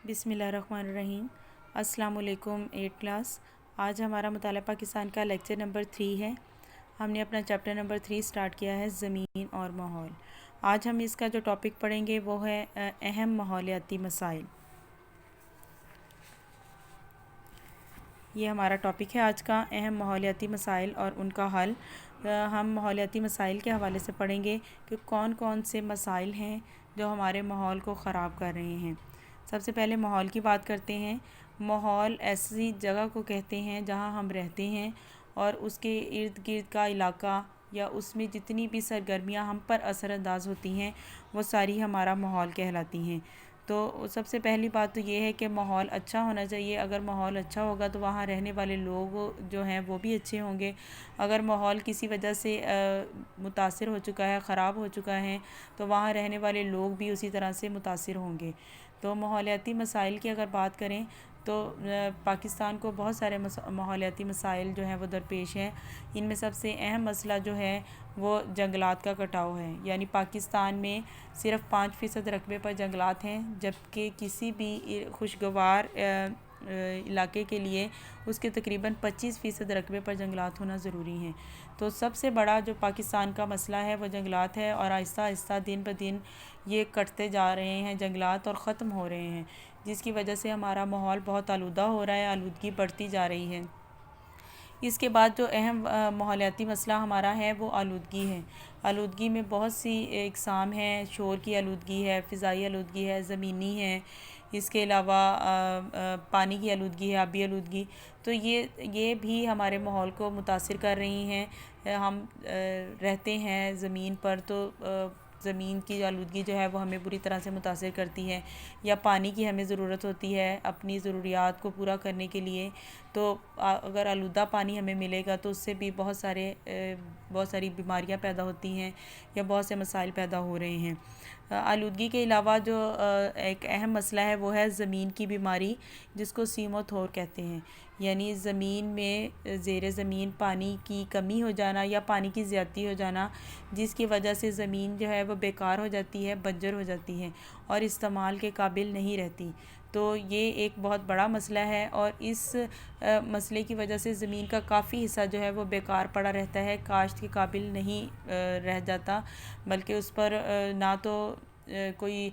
بسم اللہ الرحمن الرحیم۔ السلام علیکم 8 کلاس۔ آج ہمارا مطالعہ پاکستان کا لیکچر نمبر 3 ہے۔ ہم نے اپنا چیپٹر نمبر 3 سٹارٹ کیا ہے زمین اور ماحول۔ آج ہم اس کا جو ٹاپک پڑھیں گے وہ ہے اہم ماحولیاتی مسائل۔ یہ ہمارا ٹاپک ہے آج کا، اہم ماحولیاتی مسائل اور ان کا حل۔ ہم ماحولیاتی مسائل کے حوالے سے پڑھیں گے کہ کون کون سے مسائل ہیں جو ہمارے ماحول کو خراب کر رہے ہیں۔ سب سے پہلے ماحول کی بات کرتے ہیں۔ ماحول ایسی جگہ کو کہتے ہیں جہاں ہم رہتے ہیں اور اس کے ارد گرد کا علاقہ یا اس میں جتنی بھی سرگرمیاں ہم پر اثر انداز ہوتی ہیں وہ ساری ہمارا ماحول کہلاتی ہیں۔ تو سب سے پہلی بات تو یہ ہے کہ ماحول اچھا ہونا چاہیے۔ اگر ماحول اچھا ہوگا تو وہاں رہنے والے لوگ جو ہیں وہ بھی اچھے ہوں گے۔ اگر ماحول کسی وجہ سے متاثر ہو چکا ہے، خراب ہو چکا ہے، تو وہاں رہنے والے لوگ بھی اسی طرح سے متاثر ہوں گے۔ تو ماحولیاتی مسائل کی اگر بات کریں تو پاکستان کو بہت سارے ماحولیاتی مسائل جو ہیں وہ درپیش ہیں۔ ان میں سب سے اہم مسئلہ جو ہے وہ جنگلات کا کٹاؤ ہے۔ یعنی پاکستان میں صرف 5% رقبے پر جنگلات ہیں، جبکہ کسی بھی خوشگوار علاقے کے لیے اس کے تقریباً 25% رقبے پر جنگلات ہونا ضروری ہیں۔ تو سب سے بڑا جو پاکستان کا مسئلہ ہے وہ جنگلات ہے، اور آہستہ آہستہ دن بہ دن یہ کٹتے جا رہے ہیں جنگلات اور ختم ہو رہے ہیں، جس کی وجہ سے ہمارا ماحول بہت آلودہ ہو رہا ہے، آلودگی بڑھتی جا رہی ہے۔ اس کے بعد جو اہم ماحولیاتی مسئلہ ہمارا ہے وہ آلودگی ہے۔ آلودگی میں بہت سی اقسام ہیں، شور کی آلودگی ہے، فضائی آلودگی ہے، زمینی ہے، اس کے علاوہ پانی کی آلودگی ہے، آبی آلودگی۔ تو یہ بھی ہمارے ماحول کو متاثر کر رہی ہیں۔ ہم رہتے ہیں زمین پر، تو زمین کی آلودگی جو ہے وہ ہمیں بری طرح سے متاثر کرتی ہے، یا پانی کی ہمیں ضرورت ہوتی ہے اپنی ضروریات کو پورا کرنے کے لیے۔ تو اگر آلودہ پانی ہمیں ملے گا تو اس سے بھی بہت ساری بیماریاں پیدا ہوتی ہیں یا بہت سے مسائل پیدا ہو رہے ہیں۔ آلودگی کے علاوہ جو ایک اہم مسئلہ ہے وہ ہے زمین کی بیماری، جس کو سیم و تھور کہتے ہیں۔ یعنی زمین میں زیر زمین پانی کی کمی ہو جانا یا پانی کی زیادتی ہو جانا، جس کی وجہ سے زمین جو ہے وہ بیکار ہو جاتی ہے، بنجر ہو جاتی ہے اور استعمال کے قابل نہیں رہتی۔ تو یہ ایک بہت بڑا مسئلہ ہے، اور اس مسئلے کی وجہ سے زمین کا کافی حصہ جو ہے وہ بیکار پڑا رہتا ہے، کاشت کے قابل نہیں رہ جاتا، بلکہ اس پر نہ تو کوئی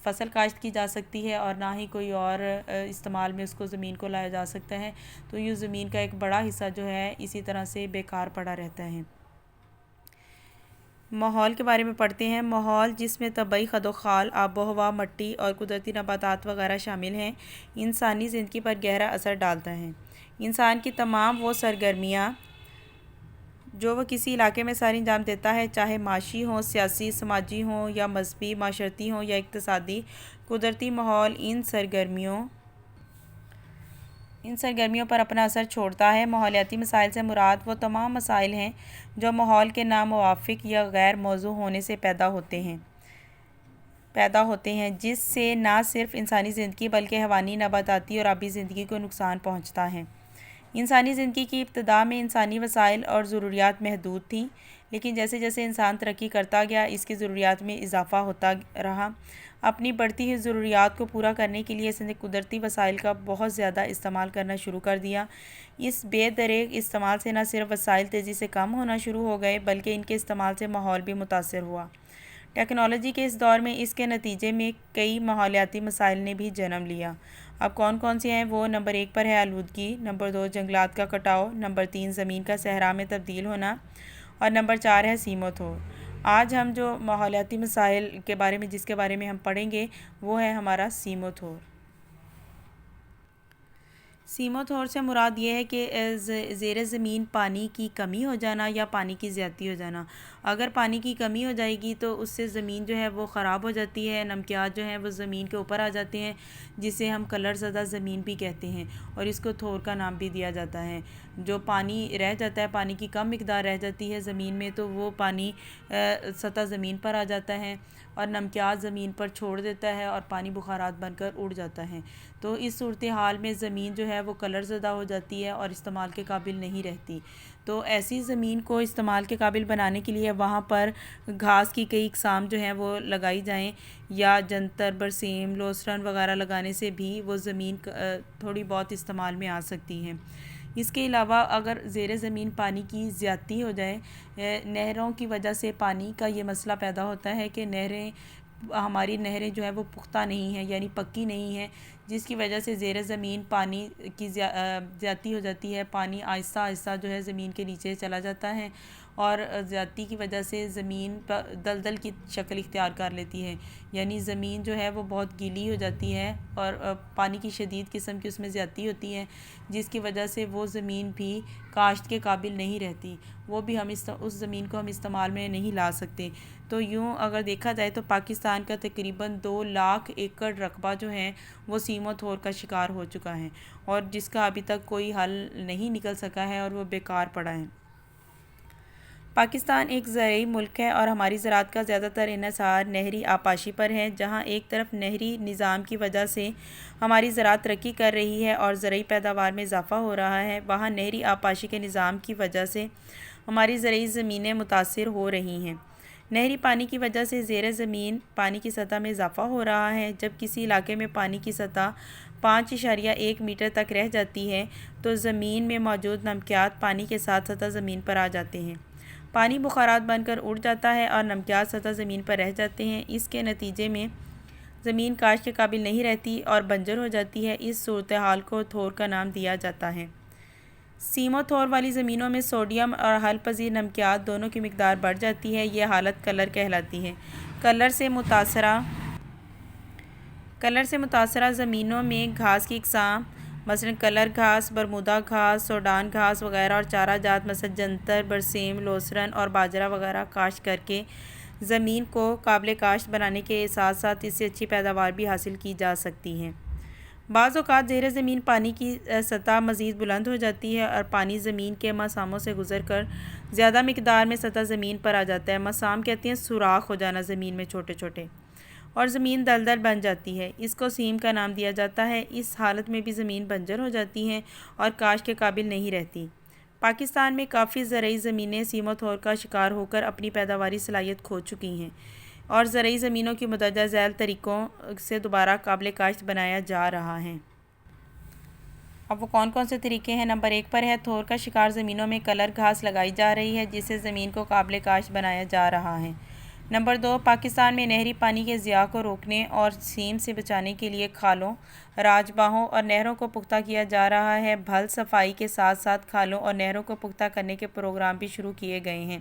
فصل کاشت کی جا سکتی ہے اور نہ ہی کوئی اور استعمال میں اس کو زمین کو لایا جا سکتا ہے۔ تو یہ زمین کا ایک بڑا حصہ جو ہے اسی طرح سے بیکار پڑا رہتا ہے۔ ماحول کے بارے میں پڑھتے ہیں۔ ماحول جس میں طبعی خد و خال، آب و ہوا، مٹی اور قدرتی نباتات وغیرہ شامل ہیں، انسانی زندگی پر گہرا اثر ڈالتا ہے۔ انسان کی تمام وہ سرگرمیاں جو وہ کسی علاقے میں سر انجام دیتا ہے، چاہے معاشی ہوں، سیاسی، سماجی ہوں یا مذہبی، معاشرتی ہوں یا اقتصادی، قدرتی ماحول ان سرگرمیوں پر اپنا اثر چھوڑتا ہے۔ ماحولیاتی مسائل سے مراد وہ تمام مسائل ہیں جو ماحول کے ناموافق یا غیر موزوں ہونے سے پیدا ہوتے ہیں، جس سے نہ صرف انسانی زندگی بلکہ حیوانی، نباتاتی اور آبی زندگی کو نقصان پہنچتا ہے۔ انسانی زندگی کی ابتدا میں انسانی وسائل اور ضروریات محدود تھیں، لیکن جیسے جیسے انسان ترقی کرتا گیا، اس کی ضروریات میں اضافہ ہوتا رہا۔ اپنی بڑھتی ہوئی ضروریات کو پورا کرنے کے لیے اس نے قدرتی وسائل کا بہت زیادہ استعمال کرنا شروع کر دیا۔ اس بے دریغ استعمال سے نہ صرف وسائل تیزی سے کم ہونا شروع ہو گئے، بلکہ ان کے استعمال سے ماحول بھی متاثر ہوا۔ ٹیکنالوجی کے اس دور میں اس کے نتیجے میں کئی ماحولیاتی مسائل نے بھی جنم لیا۔ اب کون کون سے ہیں وہ؟ نمبر 1 پر ہے آلودگی، نمبر 2 جنگلات کا کٹاؤ، نمبر 3 زمین کا صحرا میں تبدیل ہونا، اور نمبر 4 ہے سیم و تھور۔ آج ہم جو ماحولیاتی مسائل کے بارے میں جس کے بارے میں ہم پڑھیں گے وہ ہے ہمارا سیم و تھور۔ سیم و تھور سے مراد یہ ہے کہ زیر زمین پانی کی کمی ہو جانا یا پانی کی زیادتی ہو جانا۔ اگر پانی کی کمی ہو جائے گی تو اس سے زمین جو ہے وہ خراب ہو جاتی ہے، نمکیات جو ہیں وہ زمین کے اوپر آ جاتے ہیں، جسے ہم کلر زدہ زمین بھی کہتے ہیں، اور اس کو تھور کا نام بھی دیا جاتا ہے۔ جو پانی رہ جاتا ہے، پانی کی کم مقدار رہ جاتی ہے زمین میں، تو وہ پانی سطح زمین پر آ جاتا ہے، اور نمکیات زمین پر چھوڑ دیتا ہے اور پانی بخارات بن کر اڑ جاتا ہے۔ تو اس صورتحال میں زمین جو ہے وہ کلر زدہ ہو جاتی ہے اور استعمال کے قابل نہیں رہتی۔ تو ایسی زمین کو استعمال کے قابل بنانے کے لیے وہاں پر گھاس کی کئی اقسام جو ہیں وہ لگائی جائیں، یا جنتر، برسیم، لوسرن وغیرہ لگانے سے بھی وہ زمین تھوڑی بہت استعمال میں آ سکتی ہیں۔ اس کے علاوہ اگر زیر زمین پانی کی زیادتی ہو جائے، نہروں کی وجہ سے پانی کا یہ مسئلہ پیدا ہوتا ہے کہ ہماری نہریں جو ہیں وہ پختہ نہیں ہیں، یعنی پکی نہیں ہیں، جس کی وجہ سے زیر زمین پانی کی زیادتی ہو جاتی ہے۔ پانی آہستہ آہستہ جو ہے زمین کے نیچے چلا جاتا ہے اور زیادتی کی وجہ سے زمین دلدل کی شکل اختیار کر لیتی ہے، یعنی زمین جو ہے وہ بہت گیلی ہو جاتی ہے اور پانی کی شدید قسم کی اس میں زیادتی ہوتی ہے، جس کی وجہ سے وہ زمین بھی کاشت کے قابل نہیں رہتی، وہ بھی اس زمین کو ہم استعمال میں نہیں لا سکتے۔ تو یوں اگر دیکھا جائے تو پاکستان کا تقریباً 2 لاکھ ایکڑ رقبہ جو ہے وہ سیم و تھور کا شکار ہو چکا ہے، اور جس کا ابھی تک کوئی حل نہیں نکل سکا ہے اور وہ بیکار پڑا ہے۔ پاکستان ایک زرعی ملک ہے اور ہماری زراعت کا زیادہ تر انحصار نہری آبپاشی پر ہے۔ جہاں ایک طرف نہری نظام کی وجہ سے ہماری زراعت ترقی کر رہی ہے اور زرعی پیداوار میں اضافہ ہو رہا ہے، وہاں نہری آبپاشی کے نظام کی وجہ سے ہماری زرعی زمینیں متاثر ہو رہی ہیں۔ نہری پانی کی وجہ سے زیر زمین پانی کی سطح میں اضافہ ہو رہا ہے۔ جب کسی علاقے میں پانی کی سطح 5.1 میٹر تک رہ جاتی ہے تو زمین میں موجود نمکیات پانی کے ساتھ سطح زمین پر آ جاتے ہیں۔ پانی بخارات بن کر اڑ جاتا ہے اور نمکیات سطح زمین پر رہ جاتے ہیں۔ اس کے نتیجے میں زمین کاشت کے قابل نہیں رہتی اور بنجر ہو جاتی ہے۔ اس صورتحال کو تھور کا نام دیا جاتا ہے۔ سیم و تھور والی زمینوں میں سوڈیم اور حل پذیر نمکیات دونوں کی مقدار بڑھ جاتی ہے۔ یہ حالت کلر کہلاتی ہے۔ کلر سے متاثرہ زمینوں میں گھاس کی اقسام مثلاً کلر گھاس، برمودا گھاس، سوڈان گھاس وغیرہ اور چارہ جات مثلاً جنتر، برسیم، لوسرن اور باجرہ وغیرہ کاشت کر کے زمین کو قابل کاشت بنانے کے ساتھ ساتھ اس سے اچھی پیداوار بھی حاصل کی جا سکتی ہے۔ بعض اوقات زیر زمین پانی کی سطح مزید بلند ہو جاتی ہے اور پانی زمین کے مساموں سے گزر کر زیادہ مقدار میں سطح زمین پر آ جاتا ہے۔ مسام کہتے ہیں سوراخ ہو جانا زمین میں چھوٹے چھوٹے، اور زمین دلدل بن جاتی ہے۔ اس کو سیم کا نام دیا جاتا ہے۔ اس حالت میں بھی زمین بنجر ہو جاتی ہے اور کاشت کے قابل نہیں رہتی۔ پاکستان میں کافی زرعی زمینیں سیم و تھور کا شکار ہو کر اپنی پیداواری صلاحیت کھو چکی ہیں اور زرعی زمینوں کی مندرجہ ذیل طریقوں سے دوبارہ قابل کاشت بنایا جا رہا ہے۔ اب وہ کون کون سے طریقے ہیں؟ نمبر 1 پر ہے تھور کا شکار زمینوں میں کلر گھاس لگائی جا رہی ہے جس سے زمین کو قابل کاشت بنایا جا رہا ہے۔ نمبر 2، پاکستان میں نہری پانی کے ضیاع کو روکنے اور سیم سے بچانے کے لیے کھالوں، راج باہوں اور نہروں کو پختہ کیا جا رہا ہے۔ بھل صفائی کے ساتھ ساتھ کھالوں اور نہروں کو پختہ کرنے کے پروگرام بھی شروع کیے گئے ہیں۔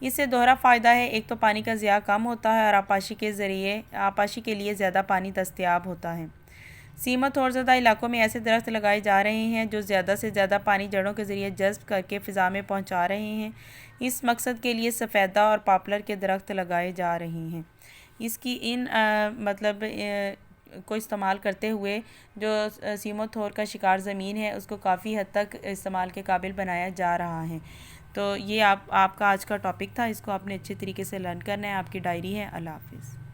اس سے دوہرا فائدہ ہے، ایک تو پانی کا ضیاع کم ہوتا ہے اور آبپاشی کے لیے زیادہ پانی دستیاب ہوتا ہے۔ سیم و تھور زدہ علاقوں میں ایسے درخت لگائے جا رہے ہیں جو زیادہ سے زیادہ پانی جڑوں کے ذریعے جذب کر کے فضا میں پہنچا رہے ہیں۔ اس مقصد کے لیے سفیدہ اور پاپلر کے درخت لگائے جا رہے ہیں۔ اس کی کو استعمال کرتے ہوئے جو سیم و تھور کا شکار زمین ہے اس کو کافی حد تک استعمال کے قابل بنایا جا رہا ہے۔ تو یہ آپ کا آج کا ٹاپک تھا، اس کو آپ نے اچھے طریقے سے لرن کرنا ہے۔ آپ کی ڈائری ہے۔ اللہ حافظ۔